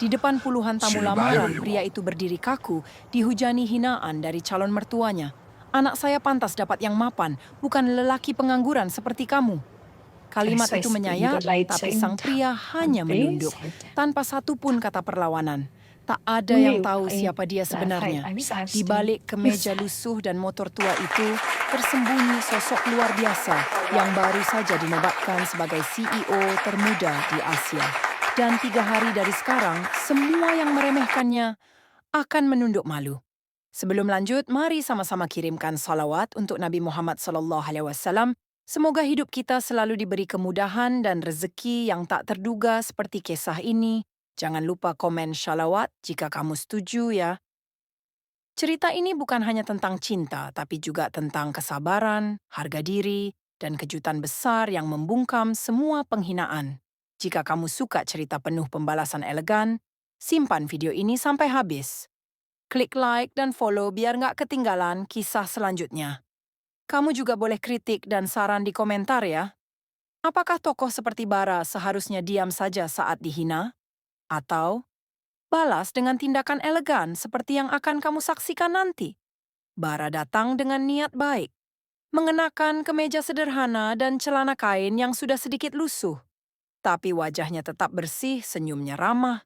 Di depan puluhan tamu lamaran, pria itu berdiri kaku, dihujani hinaan dari calon mertuanya. Anak saya pantas dapat yang mapan, bukan lelaki pengangguran seperti kamu. Kalimat itu menyayat, tapi sang pria hanya menunduk, tanpa satu pun kata perlawanan. Tak ada yang tahu siapa dia sebenarnya. Di balik kemeja lusuh dan motor tua itu, tersembunyi sosok luar biasa yang baru saja dinobatkan sebagai CEO termuda di Asia. Dan 3 hari dari sekarang, semua yang meremehkannya akan menunduk malu. Sebelum lanjut, mari sama-sama kirimkan salawat untuk Nabi Muhammad SAW. Semoga hidup kita selalu diberi kemudahan dan rezeki yang tak terduga seperti kisah ini. Jangan lupa komen shalawat jika kamu setuju ya. Cerita ini bukan hanya tentang cinta, tapi juga tentang kesabaran, harga diri, dan kejutan besar yang membungkam semua penghinaan. Jika kamu suka cerita penuh pembalasan elegan, simpan video ini sampai habis. Klik like dan follow biar nggak ketinggalan kisah selanjutnya. Kamu juga boleh kritik dan saran di komentar ya. Apakah tokoh seperti Bara seharusnya diam saja saat dihina? Atau balas dengan tindakan elegan seperti yang akan kamu saksikan nanti? Bara datang dengan niat baik, mengenakan kemeja sederhana dan celana kain yang sudah sedikit lusuh. Tapi wajahnya tetap bersih, senyumnya ramah.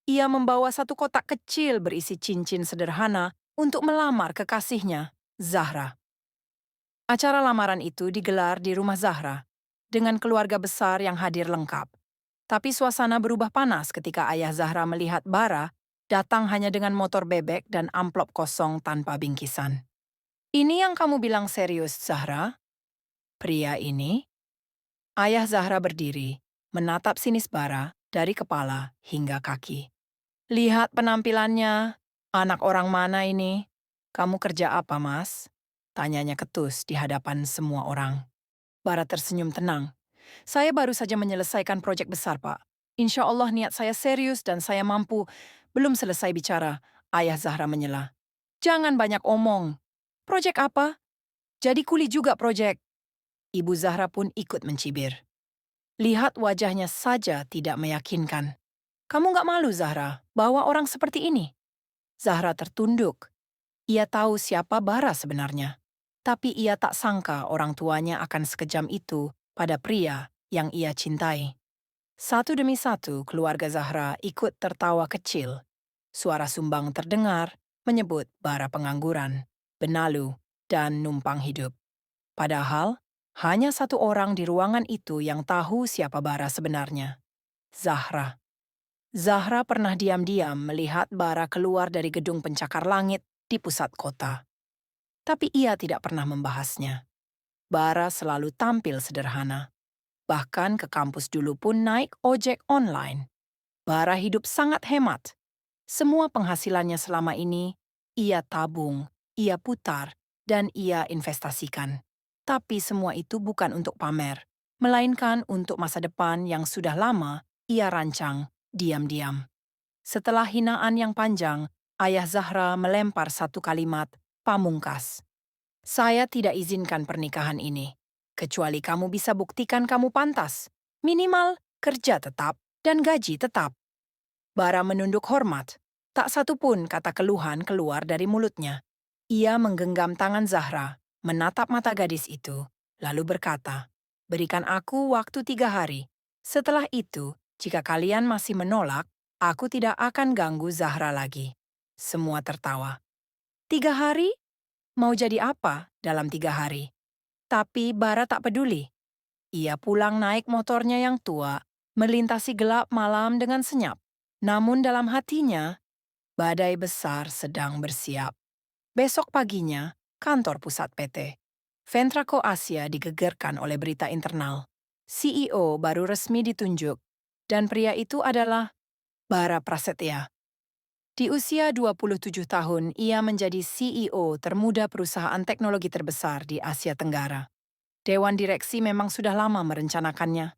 Ia membawa satu kotak kecil berisi cincin sederhana untuk melamar kekasihnya, Zahra. Acara lamaran itu digelar di rumah Zahra, dengan keluarga besar yang hadir lengkap. Tapi suasana berubah panas ketika ayah Zahra melihat Bara datang hanya dengan motor bebek dan amplop kosong tanpa bingkisan. Ini yang kamu bilang serius, Zahra? Pria ini? Ayah Zahra berdiri, menatap sinis Bara dari kepala hingga kaki. Lihat penampilannya, anak orang mana ini? Kamu kerja apa, Mas? Tanyanya ketus di hadapan semua orang. Bara tersenyum tenang. Saya baru saja menyelesaikan proyek besar, Pak. Insya Allah niat saya serius dan saya mampu. Belum selesai bicara, ayah Zahra menyela. Jangan banyak omong. Proyek apa? Jadi kuli juga proyek. Ibu Zahra pun ikut mencibir. Lihat wajahnya saja tidak meyakinkan. Kamu nggak malu, Zahra, bawa orang seperti ini? Zahra tertunduk. Ia tahu siapa Bara sebenarnya. Tapi ia tak sangka orang tuanya akan sekejam itu pada pria yang ia cintai. Satu demi satu keluarga Zahra ikut tertawa kecil. Suara sumbang terdengar menyebut Bara pengangguran, benalu, dan numpang hidup. Padahal, hanya satu orang di ruangan itu yang tahu siapa Bara sebenarnya. Zahra. Zahra pernah diam-diam melihat Bara keluar dari gedung pencakar langit di pusat kota. Tapi ia tidak pernah membahasnya. Bara selalu tampil sederhana. Bahkan ke kampus dulu pun naik ojek online. Bara hidup sangat hemat. Semua penghasilannya selama ini, ia tabung, ia putar, dan ia investasikan. Tapi semua itu bukan untuk pamer, melainkan untuk masa depan yang sudah lama ia rancang diam-diam. Setelah hinaan yang panjang, ayah Zahra melempar satu kalimat pamungkas. Saya tidak izinkan pernikahan ini, kecuali kamu bisa buktikan kamu pantas. Minimal kerja tetap dan gaji tetap. Bara menunduk hormat. Tak satu pun kata keluhan keluar dari mulutnya. Ia menggenggam tangan Zahra, menatap mata gadis itu, lalu berkata, "Berikan aku waktu 3 hari. Setelah itu, jika kalian masih menolak, aku tidak akan ganggu Zahra lagi." Semua tertawa. 3 hari? Mau jadi apa dalam 3 hari? Tapi Bara tak peduli. Ia pulang naik motornya yang tua, melintasi gelap malam dengan senyap. Namun dalam hatinya, badai besar sedang bersiap. Besok paginya, kantor pusat PT. Ventraco Asia digegerkan oleh berita internal. CEO baru resmi ditunjuk, dan pria itu adalah Bara Prasetya. Di usia 27 tahun, ia menjadi CEO termuda perusahaan teknologi terbesar di Asia Tenggara. Dewan direksi memang sudah lama merencanakannya.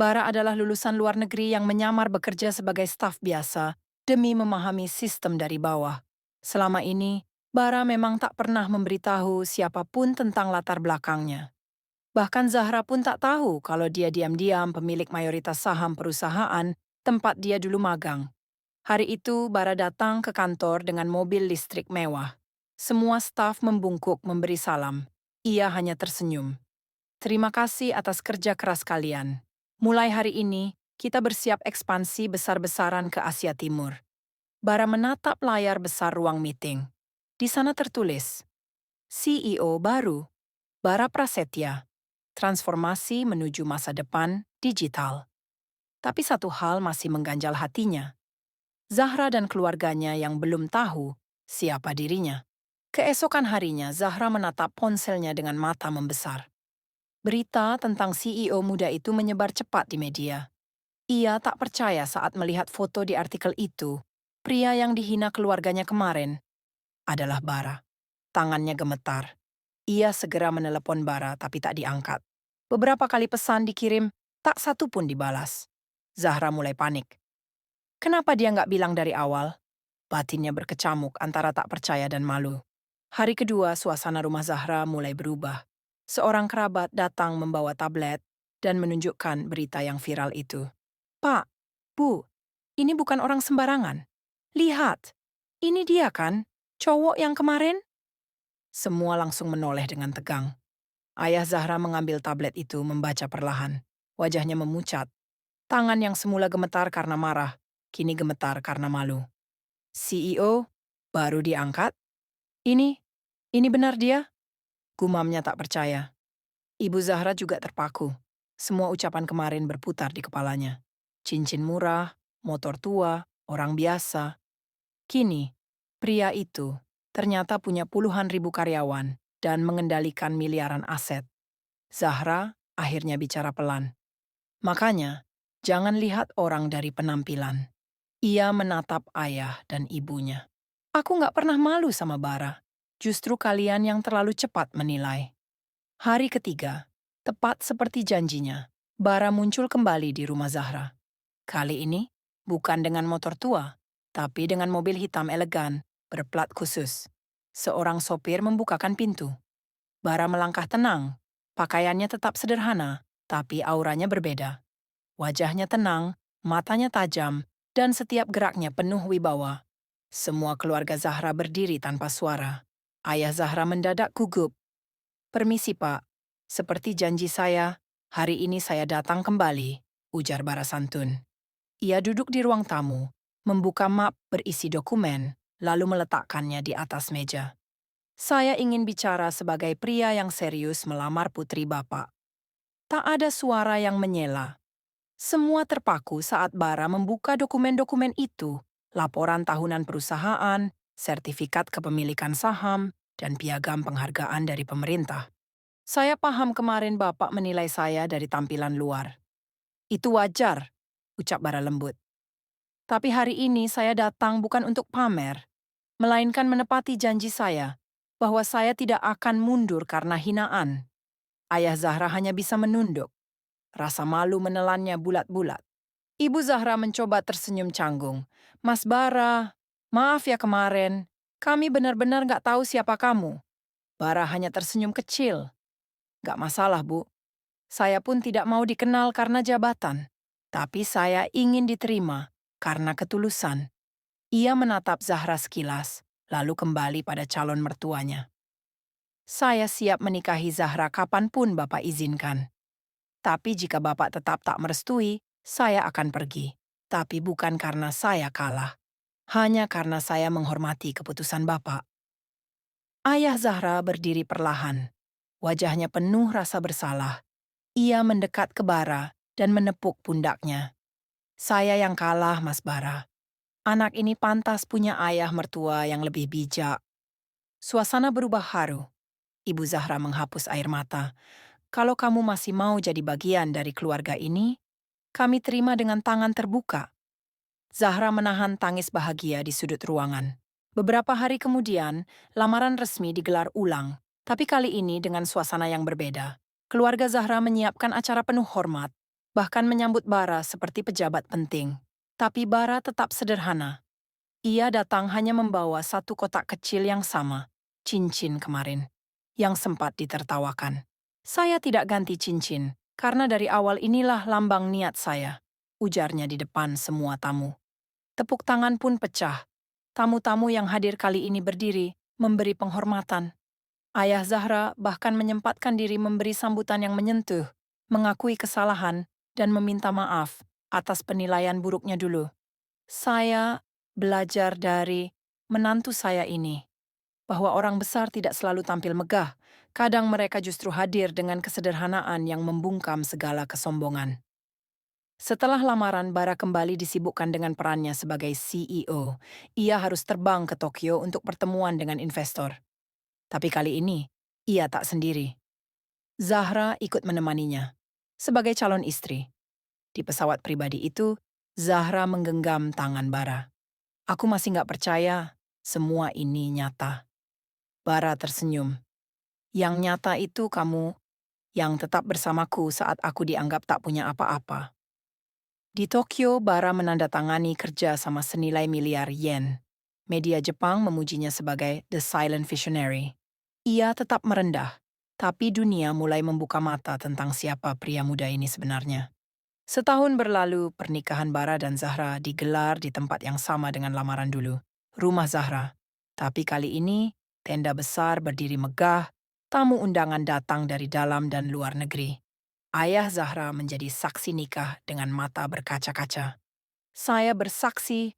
Bara adalah lulusan luar negeri yang menyamar bekerja sebagai staf biasa demi memahami sistem dari bawah. Selama ini, Bara memang tak pernah memberitahu siapapun tentang latar belakangnya. Bahkan Zahra pun tak tahu kalau dia diam-diam pemilik mayoritas saham perusahaan tempat dia dulu magang. Hari itu, Bara datang ke kantor dengan mobil listrik mewah. Semua staf membungkuk memberi salam. Ia hanya tersenyum. Terima kasih atas kerja keras kalian. Mulai hari ini, kita bersiap ekspansi besar-besaran ke Asia Timur. Bara menatap layar besar ruang meeting. Di sana tertulis, CEO baru, Bara Prasetya, transformasi menuju masa depan digital. Tapi satu hal masih mengganjal hatinya. Zahra dan keluarganya yang belum tahu siapa dirinya. Keesokan harinya, Zahra menatap ponselnya dengan mata membesar. Berita tentang CEO muda itu menyebar cepat di media. Ia tak percaya saat melihat foto di artikel itu. Pria yang dihina keluarganya kemarin adalah Bara. Tangannya gemetar. Ia segera menelepon Bara tapi tak diangkat. Beberapa kali pesan dikirim, tak satu pun dibalas. Zahra mulai panik. Kenapa dia nggak bilang dari awal? Batinnya berkecamuk antara tak percaya dan malu. Hari kedua, suasana rumah Zahra mulai berubah. Seorang kerabat datang membawa tablet dan menunjukkan berita yang viral itu. Pak, Bu, ini bukan orang sembarangan. Lihat, ini dia kan, cowok yang kemarin? Semua langsung menoleh dengan tegang. Ayah Zahra mengambil tablet itu membaca perlahan. Wajahnya memucat. Tangan yang semula gemetar karena marah, kini gemetar karena malu. CEO baru diangkat? Ini, ini benar dia? Gumamnya tak percaya. Ibu Zahra juga terpaku. Semua ucapan kemarin berputar di kepalanya. Cincin murah, motor tua, orang biasa. Kini, pria itu ternyata punya puluhan ribu karyawan dan mengendalikan miliaran aset. Zahra akhirnya bicara pelan. Makanya, jangan lihat orang dari penampilan. Ia menatap ayah dan ibunya. Aku nggak pernah malu sama Bara. Justru kalian yang terlalu cepat menilai. Hari ketiga, tepat seperti janjinya, Bara muncul kembali di rumah Zahra. Kali ini, bukan dengan motor tua, tapi dengan mobil hitam elegan, berplat khusus. Seorang sopir membukakan pintu. Bara melangkah tenang. Pakaiannya tetap sederhana, tapi auranya berbeda. Wajahnya tenang, matanya tajam, dan setiap geraknya penuh wibawa. Semua keluarga Zahra berdiri tanpa suara. Ayah Zahra mendadak gugup. Permisi Pak, seperti janji saya, hari ini saya datang kembali, ujar Bara santun. Ia duduk di ruang tamu, membuka map berisi dokumen, lalu meletakkannya di atas meja. Saya ingin bicara sebagai pria yang serius melamar putri Bapak. Tak ada suara yang menyela. Semua terpaku saat Bara membuka dokumen-dokumen itu, laporan tahunan perusahaan, sertifikat kepemilikan saham, dan piagam penghargaan dari pemerintah. Saya paham kemarin Bapak menilai saya dari tampilan luar. Itu wajar, ucap Bara lembut. Tapi hari ini saya datang bukan untuk pamer, melainkan menepati janji saya bahwa saya tidak akan mundur karena hinaan. Ayah Zahra hanya bisa menunduk. Rasa malu menelannya bulat-bulat. Ibu Zahra mencoba tersenyum canggung. Mas Bara, maaf ya kemarin. Kami benar-benar gak tahu siapa kamu. Bara hanya tersenyum kecil. Gak masalah, Bu. Saya pun tidak mau dikenal karena jabatan. Tapi saya ingin diterima karena ketulusan. Ia menatap Zahra sekilas, lalu kembali pada calon mertuanya. Saya siap menikahi Zahra kapanpun Bapak izinkan. Tapi jika Bapak tetap tak merestui, saya akan pergi. Tapi bukan karena saya kalah. Hanya karena saya menghormati keputusan Bapak. Ayah Zahra berdiri perlahan. Wajahnya penuh rasa bersalah. Ia mendekat ke Bara dan menepuk pundaknya. Saya yang kalah, Mas Bara. Anak ini pantas punya ayah mertua yang lebih bijak. Suasana berubah haru. Ibu Zahra menghapus air mata. Kalau kamu masih mau jadi bagian dari keluarga ini, kami terima dengan tangan terbuka. Zahra menahan tangis bahagia di sudut ruangan. Beberapa hari kemudian, lamaran resmi digelar ulang, tapi kali ini dengan suasana yang berbeda. Keluarga Zahra menyiapkan acara penuh hormat, bahkan menyambut Bara seperti pejabat penting. Tapi Bara tetap sederhana. Ia datang hanya membawa satu kotak kecil yang sama, cincin kemarin, yang sempat ditertawakan. Saya tidak ganti cincin, karena dari awal inilah lambang niat saya, ujarnya di depan semua tamu. Tepuk tangan pun pecah. Tamu-tamu yang hadir kali ini berdiri, memberi penghormatan. Ayah Zahra bahkan menyempatkan diri memberi sambutan yang menyentuh, mengakui kesalahan, dan meminta maaf atas penilaian buruknya dulu. Saya belajar dari menantu saya ini, bahwa orang besar tidak selalu tampil megah. Kadang mereka justru hadir dengan kesederhanaan yang membungkam segala kesombongan. Setelah lamaran, Bara kembali disibukkan dengan perannya sebagai CEO. Ia harus terbang ke Tokyo untuk pertemuan dengan investor. Tapi kali ini, ia tak sendiri. Zahra ikut menemaninya sebagai calon istri. Di pesawat pribadi itu, Zahra menggenggam tangan Bara. Aku masih nggak percaya semua ini nyata. Bara tersenyum. Yang nyata itu kamu yang tetap bersamaku saat aku dianggap tak punya apa-apa. Di Tokyo, Bara menandatangani kerja sama senilai miliar yen. Media Jepang memujinya sebagai The Silent Visionary. Ia tetap merendah, tapi dunia mulai membuka mata tentang siapa pria muda ini sebenarnya. Setahun berlalu, pernikahan Bara dan Zahra digelar di tempat yang sama dengan lamaran dulu, rumah Zahra. Tapi kali ini, tenda besar berdiri megah, tamu undangan datang dari dalam dan luar negeri. Ayah Zahra menjadi saksi nikah dengan mata berkaca-kaca. Saya bersaksi,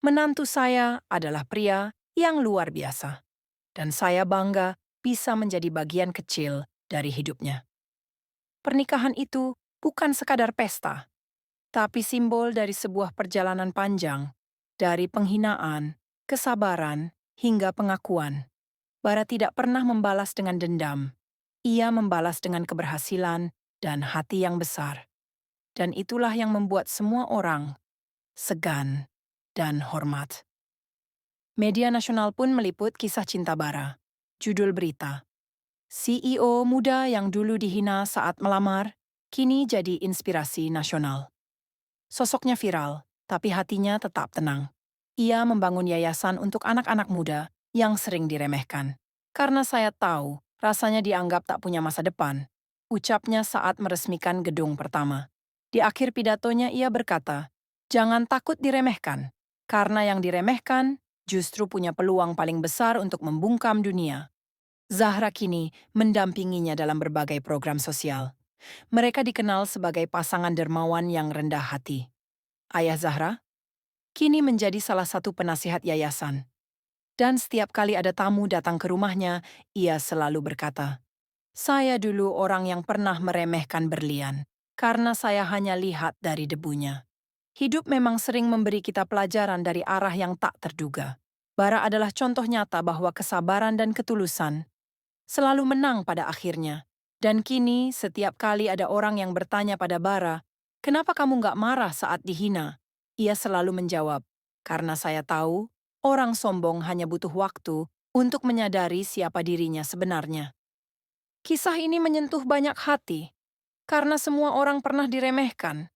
menantu saya adalah pria yang luar biasa. Dan saya bangga bisa menjadi bagian kecil dari hidupnya. Pernikahan itu bukan sekadar pesta, tapi simbol dari sebuah perjalanan panjang, dari penghinaan, kesabaran, hingga pengakuan. Bara tidak pernah membalas dengan dendam. Ia membalas dengan keberhasilan dan hati yang besar. Dan itulah yang membuat semua orang segan dan hormat. Media nasional pun meliput kisah cinta Bara. Judul berita, CEO muda yang dulu dihina saat melamar, kini jadi inspirasi nasional. Sosoknya viral, tapi hatinya tetap tenang. Ia membangun yayasan untuk anak-anak muda yang sering diremehkan. Karena saya tahu, rasanya dianggap tak punya masa depan. Ucapnya saat meresmikan gedung pertama. Di akhir pidatonya ia berkata, "Jangan takut diremehkan, karena yang diremehkan justru punya peluang paling besar untuk membungkam dunia." Zahra kini mendampinginya dalam berbagai program sosial. Mereka dikenal sebagai pasangan dermawan yang rendah hati. Ayah Zahra kini menjadi salah satu penasihat yayasan. Dan setiap kali ada tamu datang ke rumahnya, ia selalu berkata, "Saya dulu orang yang pernah meremehkan berlian, karena saya hanya lihat dari debunya." Hidup memang sering memberi kita pelajaran dari arah yang tak terduga. Bara adalah contoh nyata bahwa kesabaran dan ketulusan selalu menang pada akhirnya. Dan kini, setiap kali ada orang yang bertanya pada Bara, "Kenapa kamu nggak marah saat dihina?" Ia selalu menjawab, "Karena saya tahu, orang sombong hanya butuh waktu untuk menyadari siapa dirinya sebenarnya." Kisah ini menyentuh banyak hati, karena semua orang pernah diremehkan,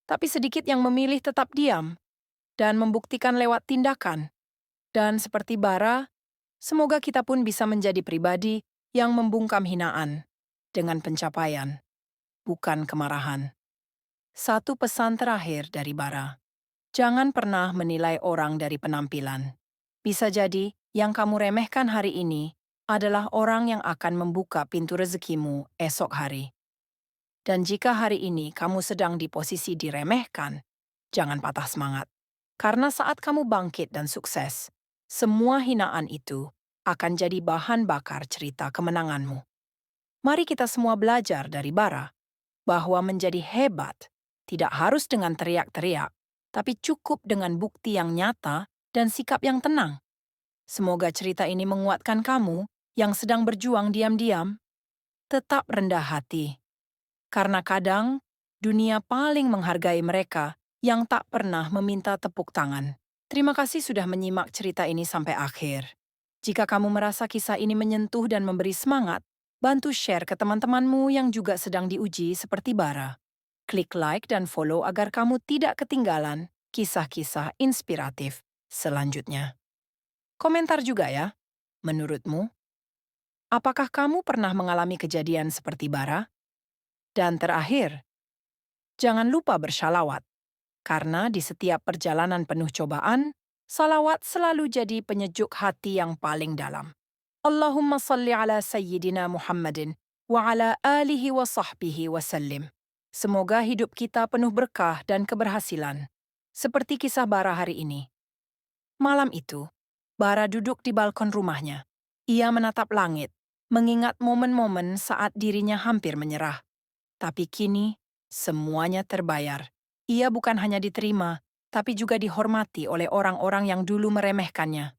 tapi sedikit yang memilih tetap diam dan membuktikan lewat tindakan. Dan seperti Bara, semoga kita pun bisa menjadi pribadi yang membungkam hinaan dengan pencapaian, bukan kemarahan. Satu pesan terakhir dari Bara. Jangan pernah menilai orang dari penampilan. Bisa jadi yang kamu remehkan hari ini adalah orang yang akan membuka pintu rezekimu esok hari. Dan jika hari ini kamu sedang di posisi diremehkan, jangan patah semangat. Karena saat kamu bangkit dan sukses, semua hinaan itu akan jadi bahan bakar cerita kemenanganmu. Mari kita semua belajar dari Bara bahwa menjadi hebat tidak harus dengan teriak-teriak, tapi cukup dengan bukti yang nyata dan sikap yang tenang. Semoga cerita ini menguatkan kamu yang sedang berjuang diam-diam. Tetap rendah hati, karena kadang dunia paling menghargai mereka yang tak pernah meminta tepuk tangan. Terima kasih sudah menyimak cerita ini sampai akhir. Jika kamu merasa kisah ini menyentuh dan memberi semangat, bantu share ke teman-temanmu yang juga sedang diuji seperti Bara. Klik like dan follow agar kamu tidak ketinggalan kisah-kisah inspiratif selanjutnya. Komentar juga ya, menurutmu, apakah kamu pernah mengalami kejadian seperti Bara? Dan terakhir, jangan lupa bersyalawat. Karena di setiap perjalanan penuh cobaan, salawat selalu jadi penyejuk hati yang paling dalam. Allahumma salli ala Sayyidina Muhammadin wa ala alihi wa sahbihi wa sallim. Semoga hidup kita penuh berkah dan keberhasilan. Seperti kisah Bara hari ini. Malam itu, Bara duduk di balkon rumahnya. Ia menatap langit, mengingat momen-momen saat dirinya hampir menyerah. Tapi kini, semuanya terbayar. Ia bukan hanya diterima, tapi juga dihormati oleh orang-orang yang dulu meremehkannya.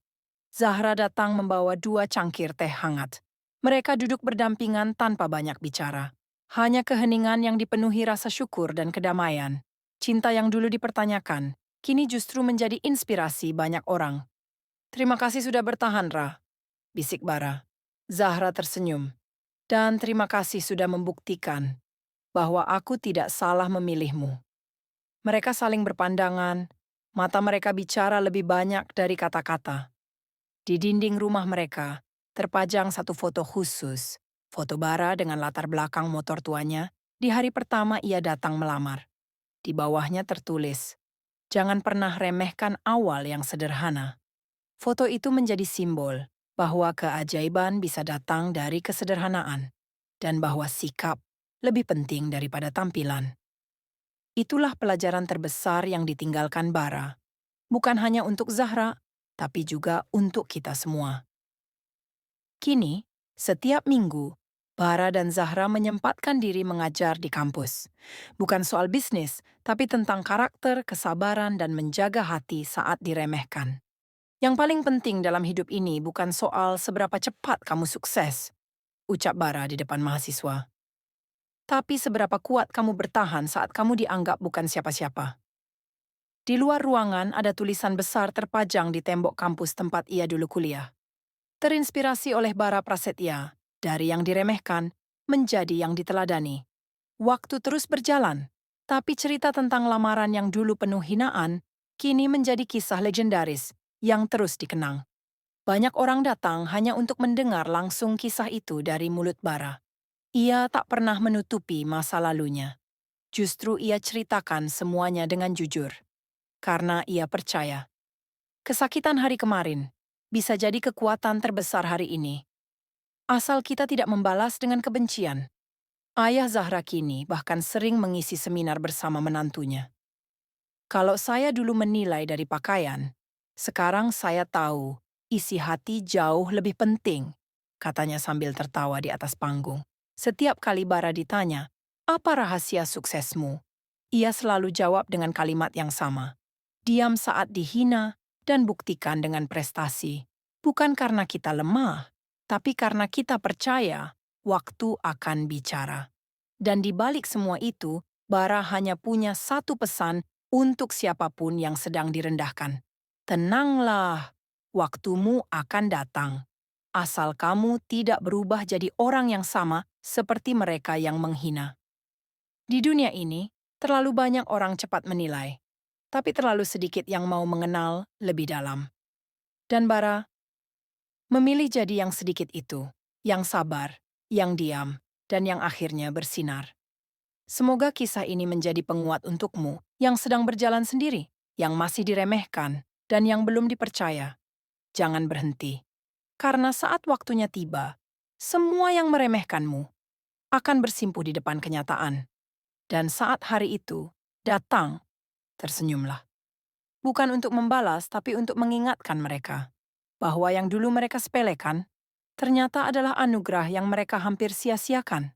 Zahra datang membawa 2 cangkir teh hangat. Mereka duduk berdampingan tanpa banyak bicara. Hanya keheningan yang dipenuhi rasa syukur dan kedamaian. Cinta yang dulu dipertanyakan, kini justru menjadi inspirasi banyak orang. "Terima kasih sudah bertahan, Ra," bisik Bara. Zahra tersenyum. "Dan terima kasih sudah membuktikan bahwa aku tidak salah memilihmu." Mereka saling berpandangan, mata mereka bicara lebih banyak dari kata-kata. Di dinding rumah mereka, terpajang satu foto khusus, foto Bara dengan latar belakang motor tuanya di hari pertama ia datang melamar. Di bawahnya tertulis, "Jangan pernah remehkan awal yang sederhana." Foto itu menjadi simbol bahwa keajaiban bisa datang dari kesederhanaan dan bahwa sikap lebih penting daripada tampilan. Itulah pelajaran terbesar yang ditinggalkan Bara, bukan hanya untuk Zahra, tapi juga untuk kita semua. Kini, setiap minggu, Bara dan Zahra menyempatkan diri mengajar di kampus. Bukan soal bisnis, tapi tentang karakter, kesabaran, dan menjaga hati saat diremehkan. Yang paling penting dalam hidup ini bukan soal seberapa cepat kamu sukses, ucap Bara di depan mahasiswa. Tapi seberapa kuat kamu bertahan saat kamu dianggap bukan siapa-siapa. Di luar ruangan ada tulisan besar terpajang di tembok kampus tempat ia dulu kuliah. Terinspirasi oleh Bara Prasetya, dari yang diremehkan menjadi yang diteladani. Waktu terus berjalan, tapi cerita tentang lamaran yang dulu penuh hinaan kini menjadi kisah legendaris yang terus dikenang. Banyak orang datang hanya untuk mendengar langsung kisah itu dari mulut Bara. Ia tak pernah menutupi masa lalunya. Justru ia ceritakan semuanya dengan jujur. Karena ia percaya, kesakitan hari kemarin bisa jadi kekuatan terbesar hari ini. Asal kita tidak membalas dengan kebencian. Ayah Zahra kini bahkan sering mengisi seminar bersama menantunya. "Kalau saya dulu menilai dari pakaian, sekarang saya tahu isi hati jauh lebih penting," katanya sambil tertawa di atas panggung. Setiap kali Bara ditanya, "Apa rahasia suksesmu?" ia selalu jawab dengan kalimat yang sama. Diam saat dihina dan buktikan dengan prestasi. Bukan karena kita lemah, tapi karena kita percaya waktu akan bicara. Dan di balik semua itu, Bara hanya punya satu pesan untuk siapapun yang sedang direndahkan. Tenanglah, waktumu akan datang. Asal kamu tidak berubah jadi orang yang sama seperti mereka yang menghina. Di dunia ini, terlalu banyak orang cepat menilai, tapi terlalu sedikit yang mau mengenal lebih dalam. Dan Bara memilih jadi yang sedikit itu, yang sabar, yang diam, dan yang akhirnya bersinar. Semoga kisah ini menjadi penguat untukmu yang sedang berjalan sendiri, yang masih diremehkan, dan yang belum dipercaya. Jangan berhenti, karena saat waktunya tiba, semua yang meremehkanmu akan bersimpuh di depan kenyataan. Dan saat hari itu datang, tersenyumlah. Bukan untuk membalas, tapi untuk mengingatkan mereka bahwa yang dulu mereka sepelekan ternyata adalah anugerah yang mereka hampir sia-siakan.